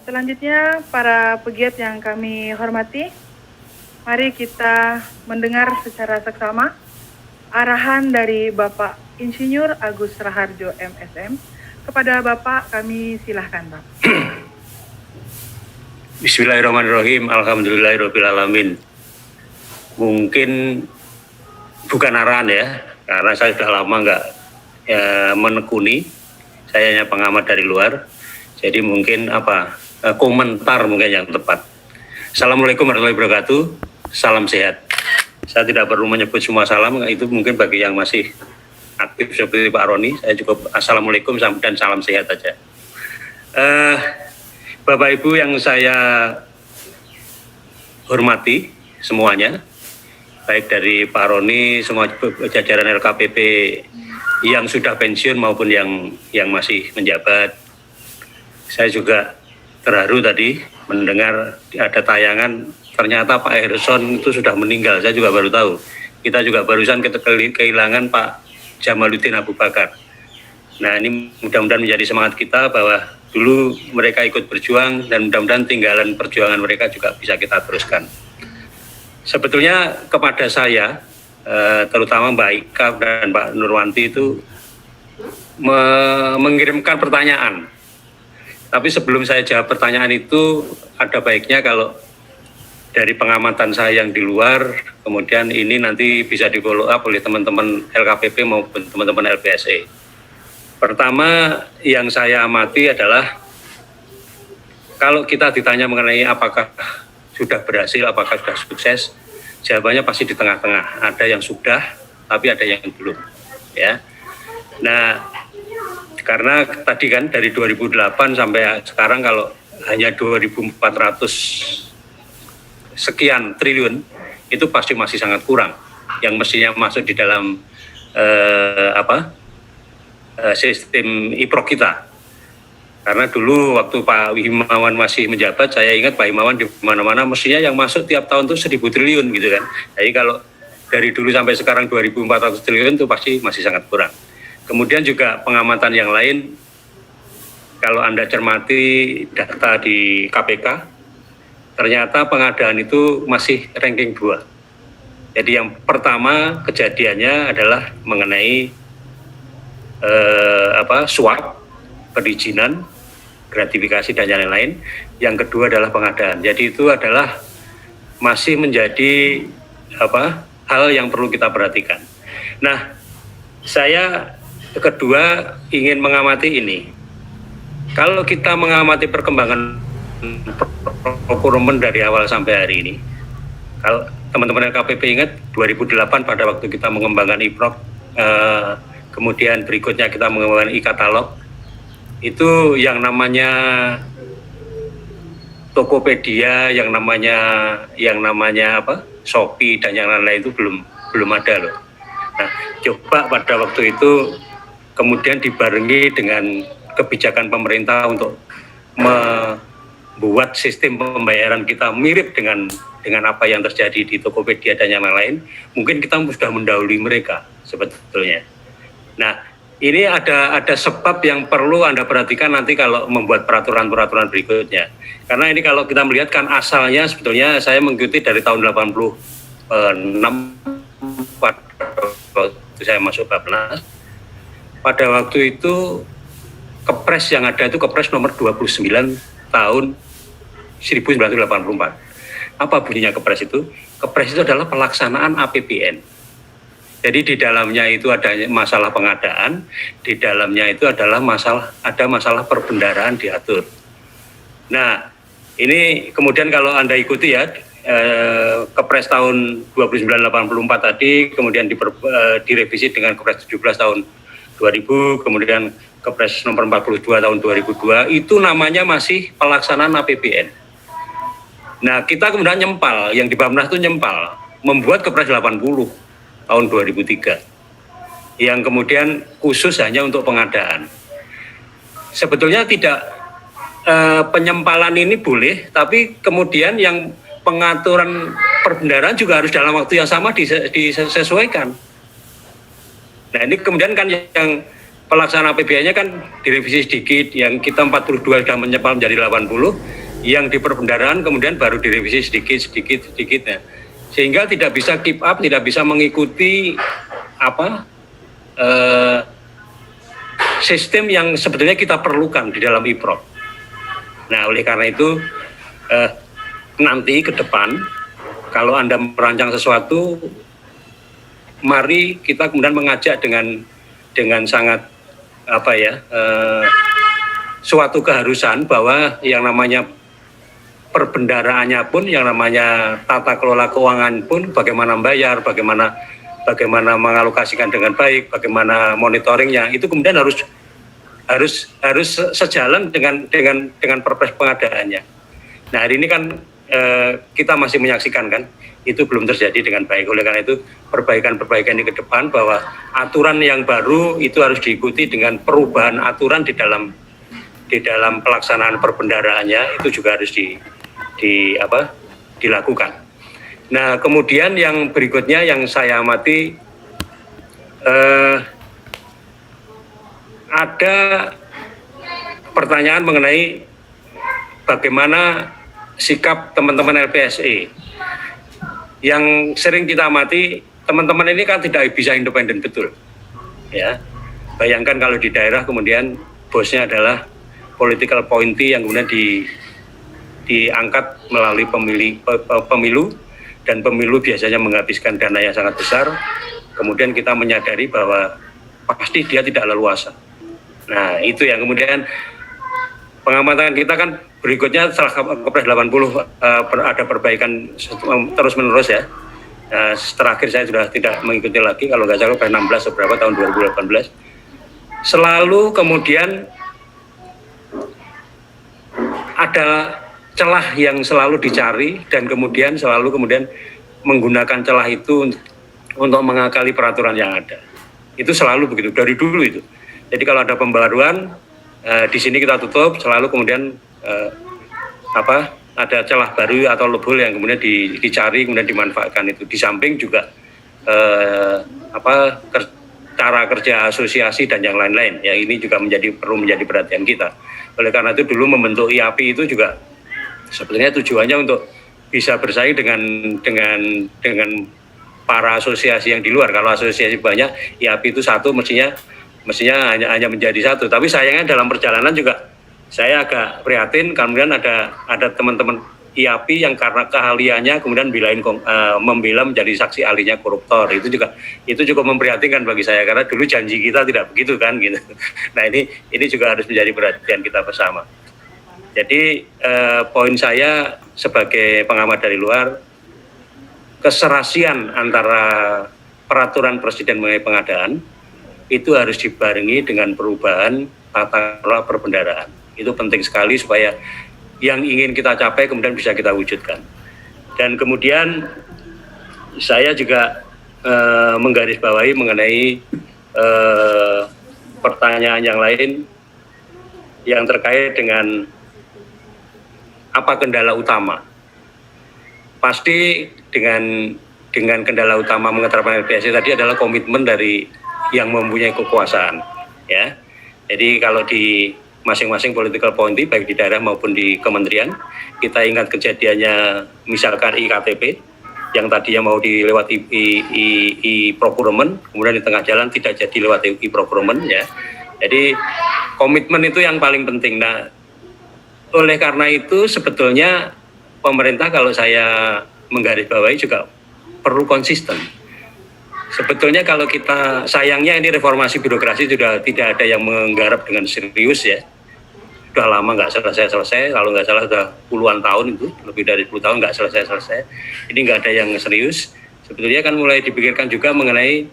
Selanjutnya, para pegiat yang kami hormati, mari kita mendengar secara seksama arahan dari Bapak Insinyur Agus Raharjo MSM. Kepada Bapak, kami silahkan, Pak. Bismillahirrahmanirrahim. Alhamdulillahirrahmanirrahim. Mungkin bukan arahan ya, karena saya sudah lama nggak menekuni. Saya hanya pengamat dari luar. Jadi mungkin komentar mungkin yang tepat. Assalamualaikum warahmatullahi wabarakatuh. Salam sehat. Saya tidak perlu menyebut semua salam, itu mungkin bagi yang masih aktif seperti Pak Roni. Saya cukup assalamualaikum dan salam sehat saja. Bapak Ibu yang saya hormati semuanya, baik dari Pak Roni, semua jajaran LKPP yang sudah pensiun maupun yang masih menjabat. Saya juga terharu tadi mendengar ada tayangan ternyata Pak Harrison itu sudah meninggal. Saya juga baru tahu. Kita juga barusan kehilangan Pak Jamaluddin Abu Bakar. Nah, ini mudah-mudahan menjadi semangat kita bahwa dulu mereka ikut berjuang dan mudah-mudahan tinggalan perjuangan mereka juga bisa kita teruskan. Sebetulnya kepada saya, terutama Mbak Ika dan Pak Nurwanti itu mengirimkan pertanyaan. Tapi sebelum saya jawab pertanyaan itu, ada baiknya kalau dari pengamatan saya yang di luar, kemudian ini nanti bisa di-follow up oleh teman-teman LKPP maupun teman-teman LPSE. Pertama yang saya amati adalah, kalau kita ditanya mengenai apakah sudah berhasil, apakah sudah sukses, jawabannya pasti di tengah-tengah. Ada yang sudah, tapi ada yang belum. Ya. Nah, karena tadi kan dari 2008 sampai sekarang kalau hanya 2.400 sekian triliun, itu pasti masih sangat kurang. Yang mestinya masuk di dalam sistem IPROK kita. Karena dulu waktu Pak Himawan masih menjabat, saya ingat Pak Himawan di mana-mana mestinya yang masuk tiap tahun itu 1.000 triliun gitu kan. Jadi kalau dari dulu sampai sekarang 2.400 triliun itu pasti masih sangat kurang. Kemudian juga pengamatan yang lain, kalau Anda cermati data di KPK, ternyata pengadaan itu masih ranking 2. Jadi yang pertama kejadiannya adalah mengenai suap, perizinan, gratifikasi dan yang lain. Yang kedua adalah pengadaan. Jadi itu adalah masih menjadi hal yang perlu kita perhatikan. Nah, saya kedua ingin mengamati ini. Kalau kita mengamati perkembangan procurement dari awal sampai hari ini, kalau teman-teman LKPP ingat 2008 pada waktu kita mengembangkan IPROK, kemudian berikutnya kita mengembangkan e-katalog, itu yang namanya Tokopedia, yang namanya Shopee dan yang lain-lain itu belum ada loh. Nah, coba pada waktu itu kemudian dibarengi dengan kebijakan pemerintah untuk membuat sistem pembayaran kita mirip dengan apa yang terjadi di Tokopedia dan yang lain, mungkin kita sudah mendahului mereka sebetulnya. Nah, ini ada sebab yang perlu Anda perhatikan nanti kalau membuat peraturan-peraturan berikutnya. Karena ini kalau kita melihat kan asalnya sebetulnya saya mengikuti dari tahun 86 waktu saya masuk Bappenas. Pada waktu itu Kepres yang ada itu Kepres nomor 29 tahun 1984. Apa bunyinya Kepres itu? Kepres itu adalah pelaksanaan APBN. Jadi di dalamnya itu ada masalah pengadaan, di dalamnya itu adalah masalah perbendaharaan diatur. Nah, ini kemudian kalau Anda ikuti ya, Kepres tahun 2984 tadi, kemudian direvisi dengan Kepres 17 tahun 2000, kemudian Kepres nomor 42 tahun 2002, itu namanya masih pelaksanaan APBN. Nah, kita kemudian nyempal, yang di Bappenas itu nyempal, membuat Kepres 80 tahun 2003, yang kemudian khusus hanya untuk pengadaan. Sebetulnya tidak, penyempalan ini boleh, tapi kemudian yang pengaturan perbendaharaan juga harus dalam waktu yang sama disesuaikan. Nah, ini kemudian kan yang pelaksanaan APBN-nya kan direvisi sedikit, yang kita 42 sudah menyempal menjadi 80, yang di perbendaharaan kemudian baru direvisi sedikit ya. Sehingga tidak bisa keep up, tidak bisa mengikuti sistem yang sebetulnya kita perlukan di dalam IPRO. Nah, oleh karena itu nanti ke depan kalau Anda merancang sesuatu, mari kita kemudian mengajak dengan sangat suatu keharusan bahwa yang namanya perbendaraannya pun, yang namanya tata kelola keuangan pun, bagaimana membayar, bagaimana mengalokasikan dengan baik, bagaimana monitoringnya, itu kemudian harus sejalan dengan perpres pengadaannya. Nah, hari ini kan kita masih menyaksikan kan, itu belum terjadi dengan baik. Oleh karena itu perbaikan ini ke depan bahwa aturan yang baru itu harus diikuti dengan perubahan aturan di dalam pelaksanaan perbendaraannya, itu juga harus dilakukan. Nah, kemudian yang berikutnya yang saya amati, ada pertanyaan mengenai bagaimana sikap teman-teman LPSE. Yang sering kita amati, teman-teman ini kan tidak bisa independen betul. Ya, bayangkan kalau di daerah kemudian bosnya adalah political appointee yang kemudian diangkat melalui pemilu, dan pemilu biasanya menghabiskan dana yang sangat besar. Kemudian kita menyadari bahwa pasti dia tidak leluasa. Nah, itu yang kemudian pengamatan kita kan berikutnya setelah Kepres 80 ada perbaikan terus menerus ya. Terakhir saya sudah tidak mengikuti lagi, kalau nggak salah Kepres 16 atau berapa tahun 2018. Selalu kemudian ada celah yang selalu dicari, dan kemudian selalu menggunakan celah itu untuk mengakali peraturan yang ada. Itu selalu begitu dari dulu itu. Jadi kalau ada pembaruan di sini kita tutup, selalu kemudian ada celah baru atau loophole yang kemudian dicari, kemudian dimanfaatkan itu. Di samping juga cara kerja asosiasi dan yang lain-lain. Ya, ini juga perlu menjadi perhatian kita. Oleh karena itu dulu membentuk IAPI itu juga sebetulnya tujuannya untuk bisa bersaing dengan para asosiasi yang di luar. Kalau asosiasi banyak, IAPI itu satu mestinya hanya menjadi satu. Tapi sayangnya dalam perjalanan juga saya agak prihatin, kemudian ada teman-teman IAPI yang karena keahliannya kemudian membela menjadi saksi ahlinya koruptor. Itu cukup memprihatinkan bagi saya, karena dulu janji kita tidak begitu kan gitu. Nah, ini juga harus menjadi perhatian kita bersama. Jadi poin saya sebagai pengamat dari luar, keserasian antara peraturan presiden mengenai pengadaan itu harus dibarengi dengan perubahan tata kelola perbendaharaan. Itu penting sekali supaya yang ingin kita capai kemudian bisa kita wujudkan. Dan kemudian saya juga menggarisbawahi mengenai pertanyaan yang lain yang terkait dengan apa kendala utama. Pasti dengan kendala utama mengeterapkan LPSE tadi adalah komitmen dari yang mempunyai kekuasaan, ya. Jadi kalau di masing-masing political appointee baik di daerah maupun di kementerian, kita ingat kejadiannya misalkan IKTP yang tadinya mau dilewati e-procurement, kemudian di tengah jalan tidak jadi lewat e-procurement, ya. Jadi komitmen itu yang paling penting. Nah, oleh karena itu sebetulnya pemerintah, kalau saya menggarisbawahi, juga perlu konsisten. Sebetulnya kalau kita, sayangnya ini reformasi birokrasi sudah tidak ada yang menggarap dengan serius ya. Sudah lama nggak selesai, kalau nggak salah sudah puluhan tahun itu, lebih dari 10 tahun nggak selesai. Ini nggak ada yang serius. Sebetulnya kan mulai dipikirkan juga mengenai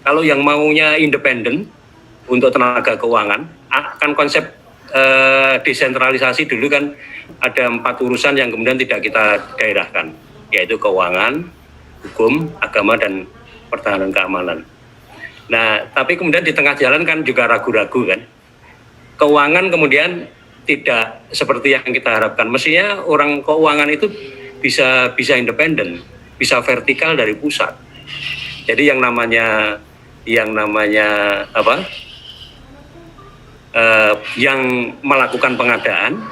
kalau yang maunya independen untuk tenaga keuangan, kan konsep desentralisasi dulu kan ada 4 urusan yang kemudian tidak kita daerahkan, yaitu keuangan, hukum, agama, dan pertahanan keamanan. Nah, tapi kemudian di tengah jalan kan juga ragu-ragu kan. Keuangan kemudian tidak seperti yang kita harapkan. Mestinya orang keuangan itu bisa independen, bisa vertikal dari pusat. Jadi yang namanya yang melakukan pengadaan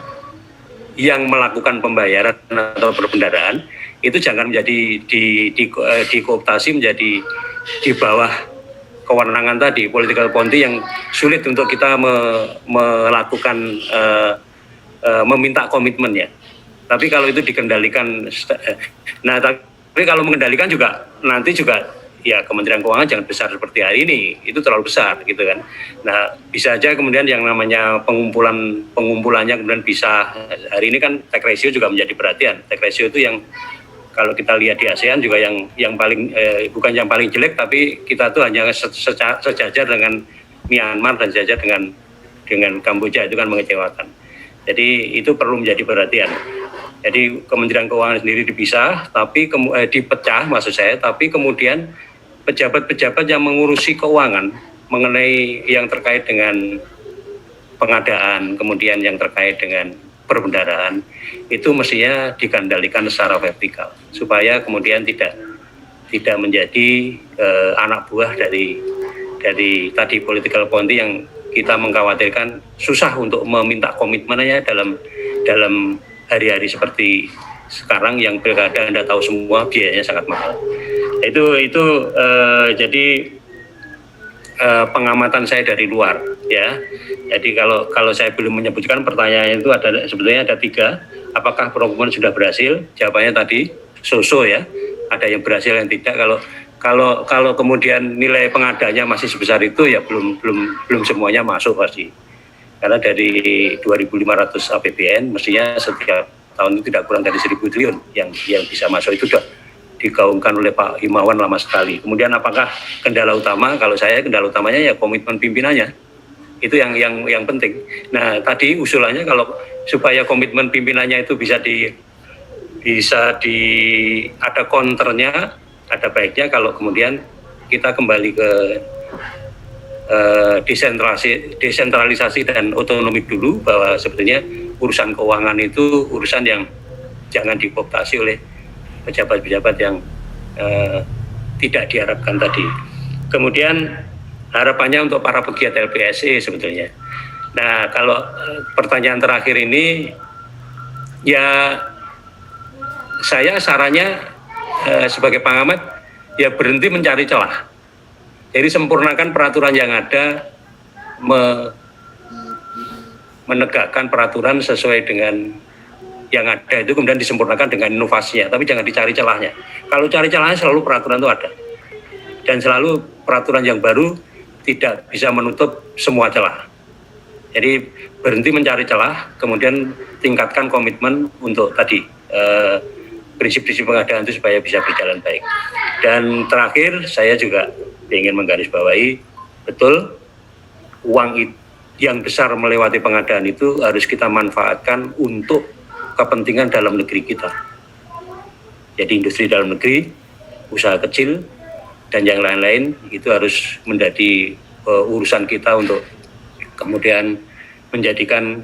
yang melakukan pembayaran atau perbendaharaan itu jangan menjadi dikooptasi menjadi di bawah kewenangan tadi political bounty yang sulit untuk kita melakukan meminta komitmennya. Tapi kalau itu dikendalikan, nah tapi kalau mengendalikan juga nanti juga ya Kementerian Keuangan jangan besar seperti hari ini, itu terlalu besar gitu kan. Nah bisa aja kemudian yang namanya pengumpulannya kemudian bisa, hari ini kan tax ratio juga menjadi perhatian. Tax ratio itu yang kalau kita lihat di ASEAN juga yang paling bukan yang paling jelek, tapi kita tuh hanya sejajar dengan Myanmar dan sejajar dengan Kamboja, itu kan mengecewakan. Jadi itu perlu menjadi perhatian. Jadi Kementerian Keuangan sendiri dipisah, tapi dipecah maksud saya, tapi kemudian pejabat-pejabat yang mengurusi keuangan mengenai yang terkait dengan pengadaan, kemudian yang terkait dengan perbendaharaan, itu mestinya dikendalikan secara vertikal supaya kemudian tidak menjadi anak buah dari tadi political bounty yang kita mengkhawatirkan susah untuk meminta komitmennya dalam hari-hari seperti sekarang yang pilkada Anda tahu semua biayanya sangat mahal. Jadi pengamatan saya dari luar ya. Jadi kalau saya belum menyebutkan pertanyaan itu sebetulnya ada 3. Apakah procurement sudah berhasil? Jawabannya tadi so-so ya. Ada yang berhasil yang tidak. Kalau kemudian nilai pengadanya masih sebesar itu ya belum semuanya masuk pasti. Karena dari 2.500 APBN mestinya setiap tahun itu tidak kurang dari 1.000 triliun yang bisa masuk, itu sudah digaungkan oleh Pak Himawan lama sekali. Kemudian apakah kendala utama? Kalau saya kendala utamanya ya komitmen pimpinannya. Itu yang penting. Nah, tadi usulannya kalau supaya komitmen pimpinannya itu bisa ada counternya, ada baiknya kalau kemudian kita kembali ke desentralisasi dan otonomi dulu, bahwa sebetulnya urusan keuangan itu urusan yang jangan dikooptasi oleh pejabat-pejabat yang tidak diharapkan tadi. Kemudian harapannya untuk para pegiat LPSE sebetulnya. Nah, kalau pertanyaan terakhir ini, ya saya sarannya sebagai pengamat ya berhenti mencari celah. Jadi sempurnakan peraturan yang ada, menegakkan peraturan sesuai dengan yang ada itu, kemudian disempurnakan dengan inovasinya, tapi jangan dicari celahnya. Kalau cari celahnya selalu peraturan itu ada, dan selalu peraturan yang baru tidak bisa menutup semua celah. Jadi berhenti mencari celah, kemudian tingkatkan komitmen untuk tadi prinsip-prinsip pengadaan itu supaya bisa berjalan baik. Dan terakhir saya juga ingin menggarisbawahi, betul uang yang besar melewati pengadaan itu harus kita manfaatkan untuk kepentingan dalam negeri kita. Jadi industri dalam negeri, usaha kecil, dan yang lain-lain itu harus menjadi urusan kita untuk kemudian menjadikan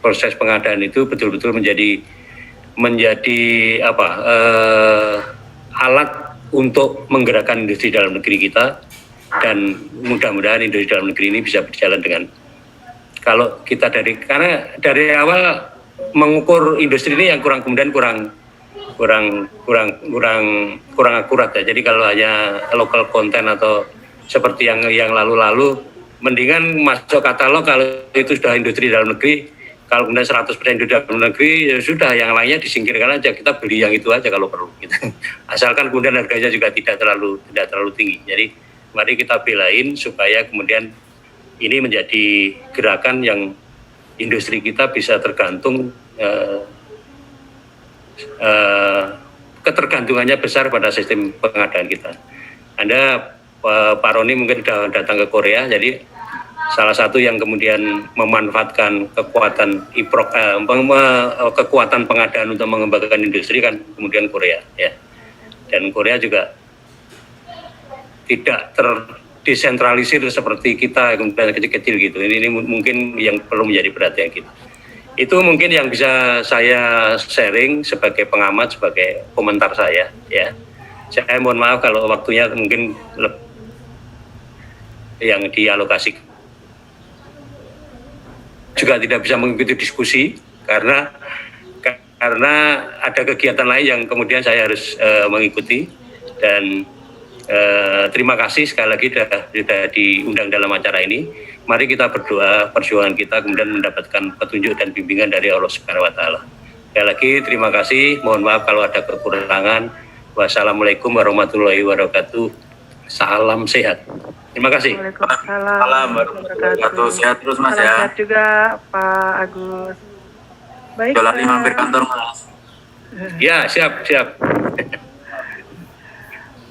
proses pengadaan itu betul-betul menjadi alat untuk menggerakkan industri dalam negeri kita, dan mudah-mudahan industri dalam negeri ini bisa berjalan dengan, kalau kita karena dari awal mengukur industri ini yang kurang akurat ya. Jadi kalau hanya local content atau seperti yang lalu-lalu, mendingan masuk katalog kalau itu sudah industri dalam negeri. Kalau kemudian 100% industri dalam negeri, ya sudah, yang lainnya disingkirkan aja, kita beli yang itu aja kalau perlu. Gitu. Asalkan kemudian harganya juga tidak terlalu tinggi. Jadi mari kita belain supaya kemudian ini menjadi gerakan yang industri kita bisa tergantung, ketergantungannya besar pada sistem pengadaan kita. Anda, Pak Roni mungkin sudah datang ke Korea, jadi salah satu yang kemudian memanfaatkan kekuatan kekuatan pengadaan untuk mengembangkan industri kan kemudian Korea ya. Dan Korea juga tidak terdesentralisir seperti kita kemudian kecil-kecil gitu. Ini mungkin yang perlu menjadi perhatian kita. Itu mungkin yang bisa saya sharing sebagai pengamat, sebagai komentar saya ya. Saya mohon maaf kalau waktunya mungkin yang dialokasikan juga tidak bisa mengikuti diskusi karena ada kegiatan lain yang kemudian saya harus mengikuti. Dan terima kasih sekali lagi sudah diundang dalam acara ini. Mari kita berdoa perjuangan kita kemudian mendapatkan petunjuk dan bimbingan dari Allah Subhanahu wa taala. Sekali lagi terima kasih, mohon maaf kalau ada kekurangan. Wassalamualaikum warahmatullahi wabarakatuh. Salam sehat. Terima kasih. Waalaikumsalam warahmatullahi wabarakatuh. Sehat terus Mas Salam ya. sehat juga Pak Agus. Baik. Jualan mampir kantor Mas. Ya, siap.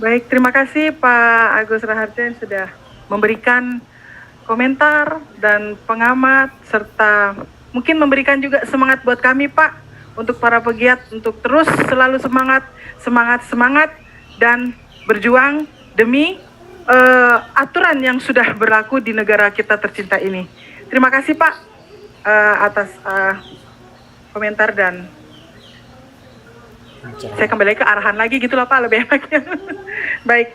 Baik, terima kasih Pak Agus Raharjo yang sudah memberikan komentar dan pengamat serta mungkin memberikan juga semangat buat kami Pak untuk para pegiat untuk terus selalu semangat dan berjuang demi aturan yang sudah berlaku di negara kita tercinta ini. Terima kasih Pak atas komentar dan saya kembali ke arahan lagi gitulah Pak lebih enaknya. Baik.